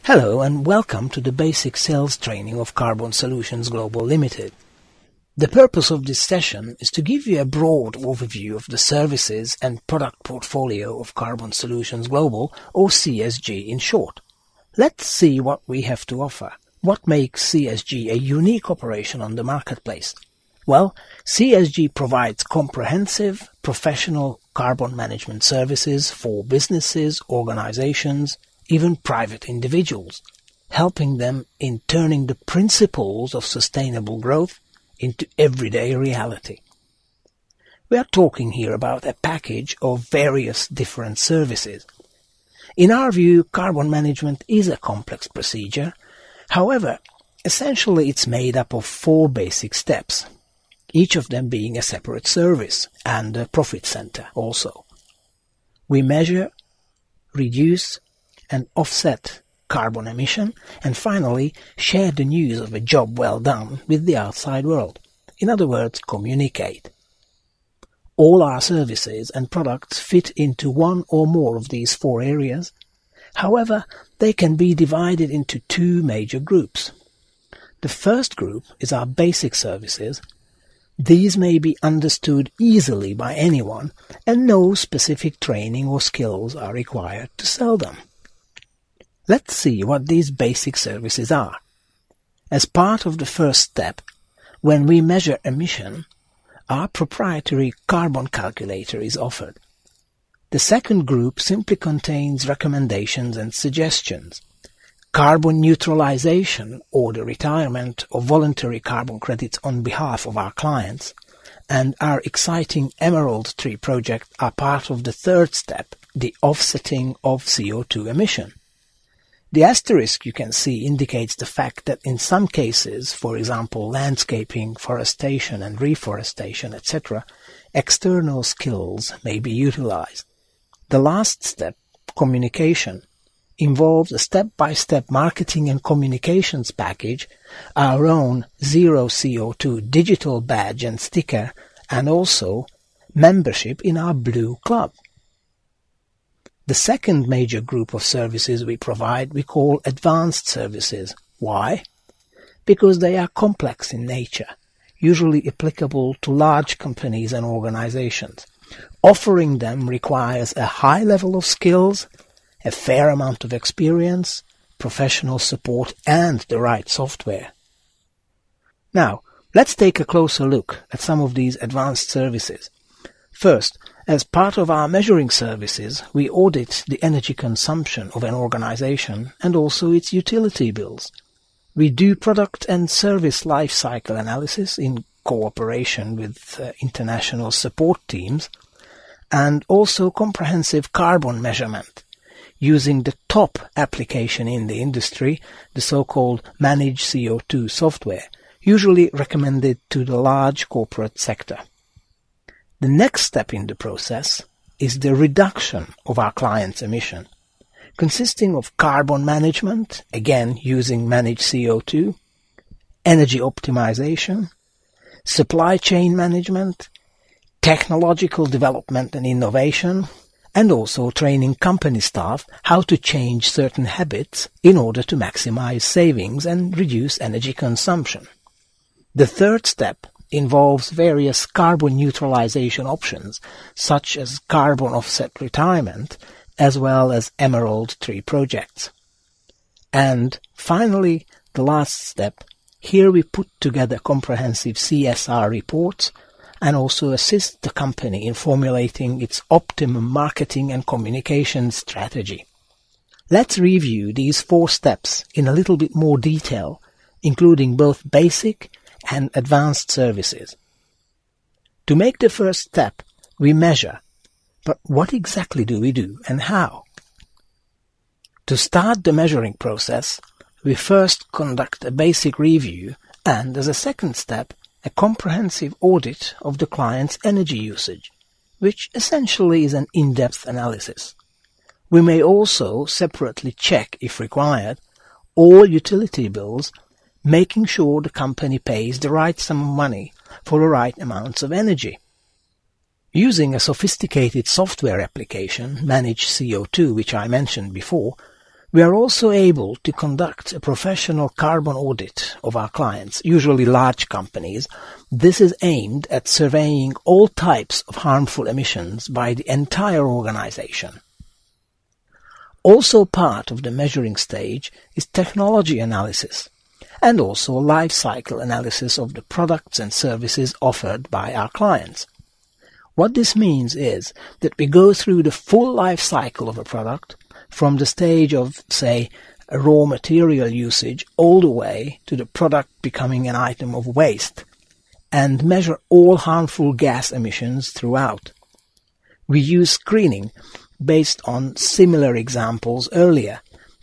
Hello and welcome to the basic sales training of Carbon Solutions Global Limited. The purpose of this session is to give you a broad overview of the services and product portfolio of Carbon Solutions Global, or CSG in short. Let's see what we have to offer. What makes CSG a unique operation on the marketplace? Well, CSG provides comprehensive, professional carbon management services for businesses, organizations, even private individuals, helping them in turning the principles of sustainable growth into everyday reality. We are talking here about a package of various different services. In our view, carbon management is a complex procedure. However, essentially it's made up of 4 basic steps, each of them being a separate service and a profit center also. We measure, reduce, and offset carbon emission, and finally share the news of a job well done with the outside world. In other words, communicate. All our services and products fit into one or more of these 4 areas. However, they can be divided into 2 major groups. The first group is our basic services. These may be understood easily by anyone, and no specific training or skills are required to sell them. Let's see what these basic services are. As part of the first step, when we measure emission, our proprietary carbon calculator is offered. The second group simply contains recommendations and suggestions. Carbon neutralization, or the retirement of voluntary carbon credits on behalf of our clients, and our exciting Emerald Tree project are part of the third step, the offsetting of CO2 emission. The asterisk you can see indicates the fact that in some cases, for example landscaping, forestation and reforestation, etc., external skills may be utilized. The last step, communication, involves a step-by-step marketing and communications package, our own Zero CO2 digital badge and sticker, and also membership in our BBLUE club. The second major group of services we provide we call advanced services. Why? Because they are complex in nature, usually applicable to large companies and organizations. Offering them requires a high level of skills, a fair amount of experience, professional support, and the right software. Now, let's take a closer look at some of these advanced services. First, as part of our measuring services, we audit the energy consumption of an organization and also its utility bills. We do product and service life cycle analysis in cooperation with international support teams, and also comprehensive carbon measurement using the top application in the industry, the so-called Managed CO2 software, usually recommended to the large corporate sector. The next step in the process is the reduction of our client's emission, consisting of carbon management, again using Managed CO2, energy optimization, supply chain management, technological development and innovation, and also training company staff how to change certain habits in order to maximize savings and reduce energy consumption. The third step involves various carbon neutralization options, such as carbon offset retirement, as well as Emerald Tree projects. And finally, the last step, here we put together comprehensive CSR reports and also assist the company in formulating its optimum marketing and communication strategy. Let's review these 4 steps in a little bit more detail, including both basic and advanced services. To make the first step, we measure. But what exactly do we do and how? To start the measuring process, we first conduct a basic review and, as a second step, a comprehensive audit of the client's energy usage, which essentially is an in-depth analysis. We may also separately check, if required, all utility bills, making sure the company pays the right sum of money for the right amounts of energy. Using a sophisticated software application, Managed CO2, which I mentioned before, We are also able to conduct a professional carbon audit of our clients, usually large companies. This is aimed at surveying all types of harmful emissions by the entire organization. Also part of the measuring stage is technology analysis, and also life cycle analysis of the products and services offered by our clients. What this means is that we go through the full life cycle of a product, from the stage of, say, a raw material usage all the way to the product becoming an item of waste, and measure all harmful gas emissions throughout. We use screening based on similar examples earlier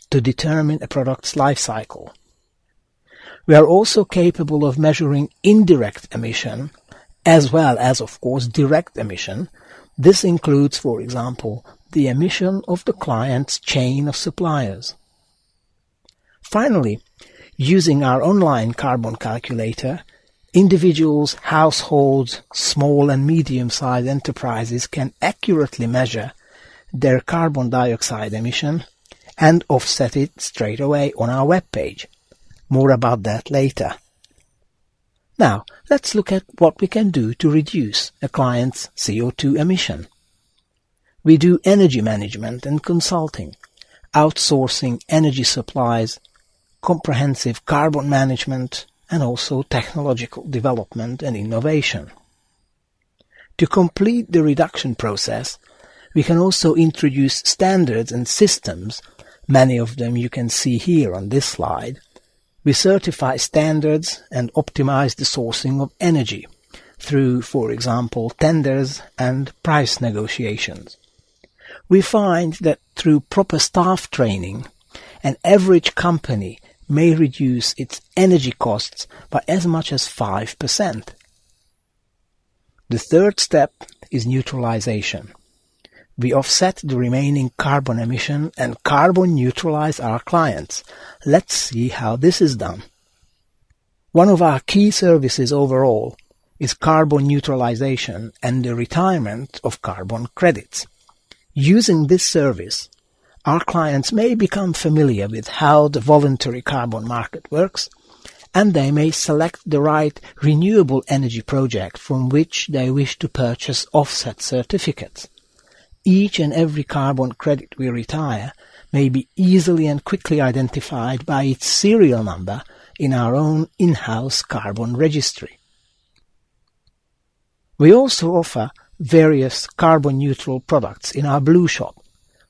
to determine a product's life cycle. We are also capable of measuring indirect emission as well as, of course, direct emission. This includes, for example, the emission of the client's chain of suppliers. Finally, using our online carbon calculator, individuals, households, small and medium-sized enterprises can accurately measure their carbon dioxide emission and offset it straight away on our web page. More about that later. Now, let's look at what we can do to reduce a client's CO2 emission. We do energy management and consulting, outsourcing energy supplies, comprehensive carbon management, and also technological development and innovation. To complete the reduction process, we can also introduce standards and systems. Many of them you can see here on this slide. We certify standards and optimize the sourcing of energy through, for example, tenders and price negotiations. We find that through proper staff training, an average company may reduce its energy costs by as much as 5%. The third step is neutralization. We offset the remaining carbon emission and carbon neutralize our clients. Let's see how this is done. One of our key services overall is carbon neutralization and the retirement of carbon credits. Using this service, our clients may become familiar with how the voluntary carbon market works, and they may select the right renewable energy project from which they wish to purchase offset certificates. Each and every carbon credit we retire may be easily and quickly identified by its serial number in our own in-house carbon registry. We also offer various carbon-neutral products in our BBLUE shop.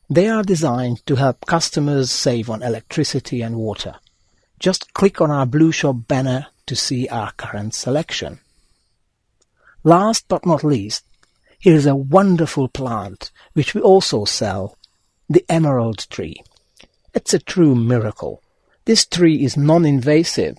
They are designed to help customers save on electricity and water. Just click on our BBLUE shop banner to see our current selection. Last but not least, here is a wonderful plant which we also sell, the emerald tree. It's a true miracle. This tree is non-invasive,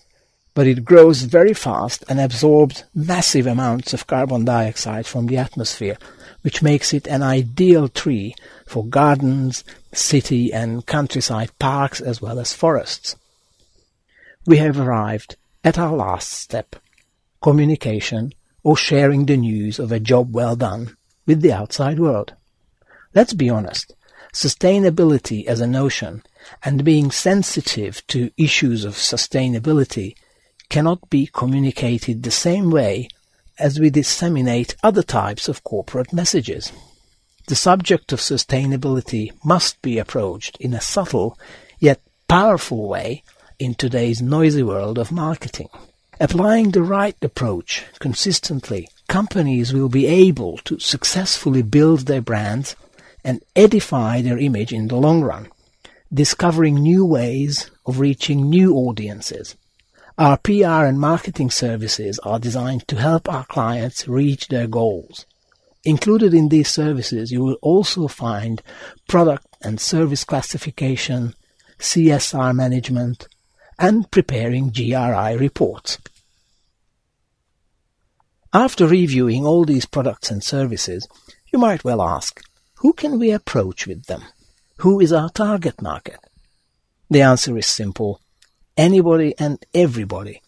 but it grows very fast and absorbs massive amounts of carbon dioxide from the atmosphere, which makes it an ideal tree for gardens, city and countryside parks as well as forests. We have arrived at our last step, communication or sharing the news of a job well done with the outside world. Let's be honest, sustainability as a notion and being sensitive to issues of sustainability cannot be communicated the same way as we disseminate other types of corporate messages. The subject of sustainability must be approached in a subtle yet powerful way in today's noisy world of marketing. Applying the right approach consistently, companies will be able to successfully build their brands and edify their image in the long run, discovering new ways of reaching new audiences. Our PR and marketing services are designed to help our clients reach their goals. Included in these services, you will also find product and service classification, CSR management, and preparing GRI reports. After reviewing all these products and services, you might well ask, who can we approach with them? Who is our target market? The answer is simple. Anybody and everybody,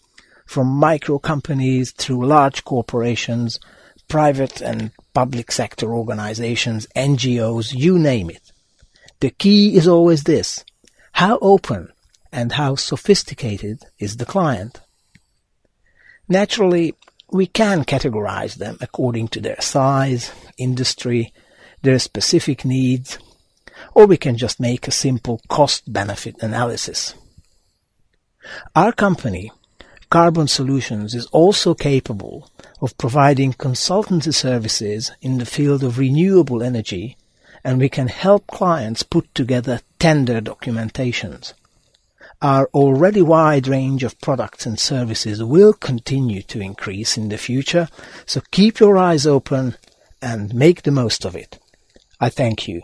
from micro companies through large corporations, private and public sector organizations, NGOs, you name it. The key is always this: How open and how sophisticated is the client? Naturally, we can categorize them according to their size, industry, their specific needs, or we can just make a simple cost-benefit analysis. Our company, Carbon Solutions, is also capable of providing consultancy services in the field of renewable energy, and we can help clients put together tender documentations. Our already wide range of products and services will continue to increase in the future, so keep your eyes open and make the most of it. I thank you.